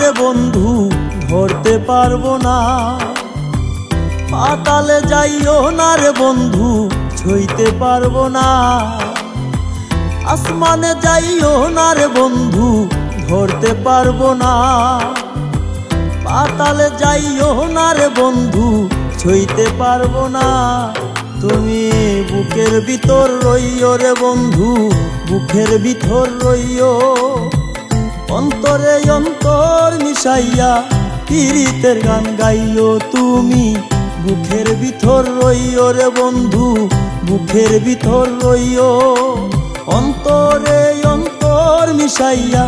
রে বন্ধু ধরতে পারবো না। পাতালে যাইও না রে বন্ধু ছুঁইতে পারবো না। আসমানে যাইও না রে বন্ধু ধরতে পারবো না। পাতালে যাইও না রে বন্ধু ছুঁইতে পারবো না। তুমি বুকের ভিতর রইও রে বন্ধু, বুকের ভিতর রইও। অন্তরে অন্তর মিশাইয়া পীড়িতের গান গাইও। তুমি বুকের ভিতর রইও রে বন্ধু, বুকের ভিতর রইও। অন্তরে অন্তর মিশাইয়া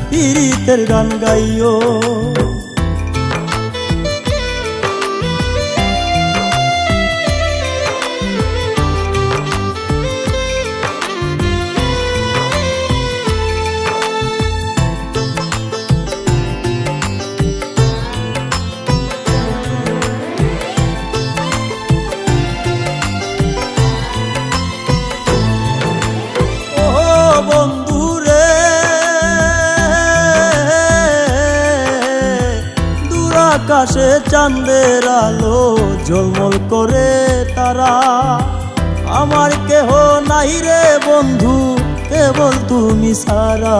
পীড়িতের গান গাইও। আকাশে চাঁদের আলো ঝলমল করে তারা। আমার কেহ নাই রে বন্ধু কেবল তুমি সারা।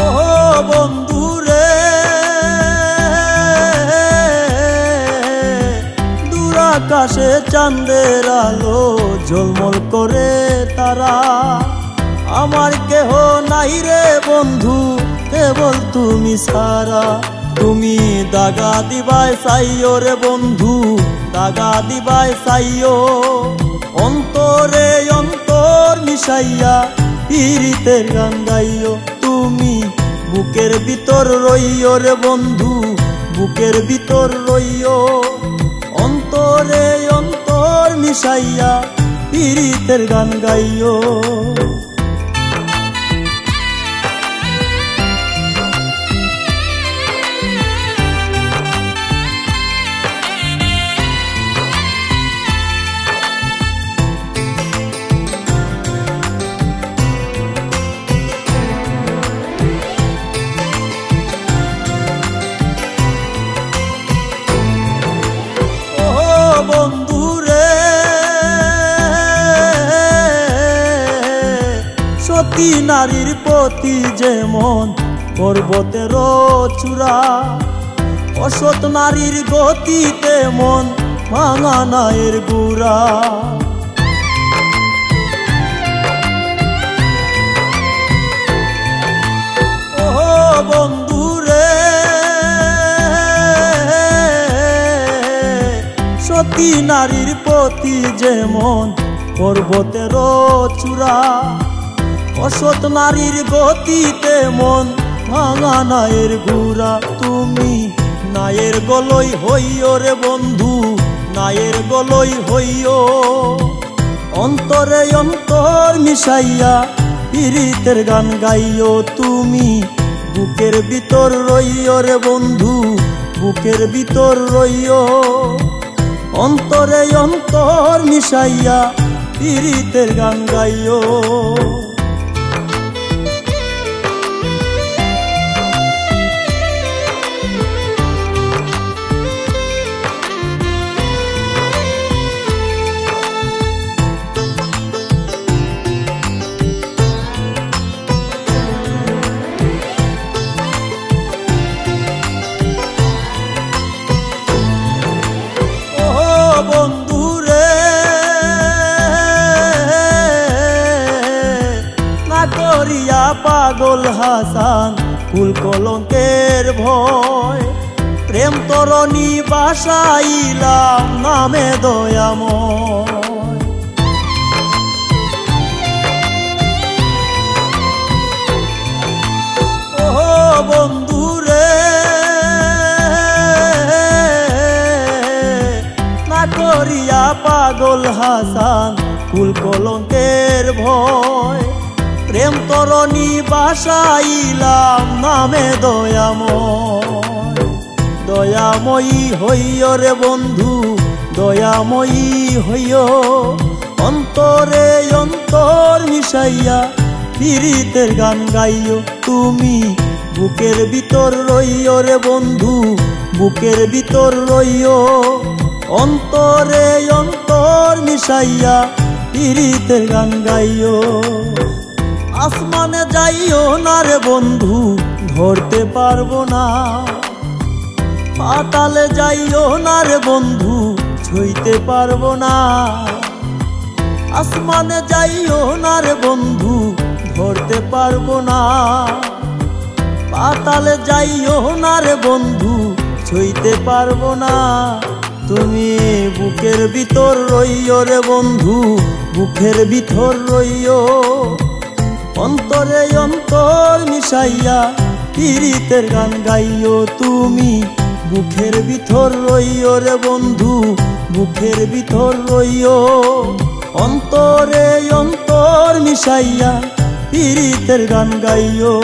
ও বন্ধু রে দূর আকাশে চাঁদের আলো ঝলমল করে তারা। আমার কেহ নাই রে বন্ধু কেবল তুমি সারা। তুমি দাগা দিবাই চাইও রে বন্ধু, দাগা দিবাই চাইও। অন্তরে অন্তর মিশাইয়া পীড়িতের গান গাইও। তুমি বুকের ভিতর রইও রে বন্ধু, বুকের ভিতর রইও। অন্তরে অন্তর মিশাইয়া পীড়িতের গান গাইও। সতী নারীর প্রতি যেমন পর্বতের চূড়া, অসৎ নারীর গতি তেমন ভাঙা নায়ের গুড়া। ও বন্ধু রে সতী নারীর প্রতি যেমন পর্বতের চূড়া, অসৎ নারীর গতিতে মন ভাঙা নায়ের গুড়া। তুমি নায়ের গলই হইও রে বন্ধু, নায়ের গলই হইও। অন্তরে অন্তর মিশাইয়া পীড়িতের গান গাইও। তুমি বুকের ভিতর রইও রে বন্ধু, বুকের ভিতর রইও। অন্তরে অন্তর মিশাইয়া পীড়িতের গান গাইও। বন্ধু রে না করিয়া পাগল হাসান ফুল কলঙ্কের ভয়। প্রেম তরণী বাসাইলাম নামে দয়াময়। ও বন্ধু রে করিয়া পাগল হাসান ফুল কলঙ্কের ভয়। প্রেম তরণী বাসাইলাম নামে দয়াময়। দয়াময়ী হইও রে বন্ধু, দয়াময়ী হইও। অন্তরে অন্তর মিশাইয়া পীড়িতের গান গাইও তুমি বুকের ভিতর রইও রে বন্ধু বুকের ভিতর রইও অন্তরে অন্তর মিশাইয়া পীড়িতের গান গাইও আসমানে যাইও না রে বন্ধু ধরতে পারবো না পাতালে যাইও না রে বন্ধু ছুঁইতে পারবো না আসমানে যাইও না রে বন্ধু ধরতে পারবো না পাতালে যাইও না রে বন্ধু ছুঁইতে পারবো না তুমি বুকের ভিতর রইও রে বন্ধু বুকের ভিতর রইও অন্তরে অন্তর মিশাইয়া পীড়িতের গান গাইও তুমি বুকের ভিতর রইও রে বন্ধু বুকের ভিতর রইও অন্তরে অন্তর মিশাইয়া পীড়িতের গান গাইও।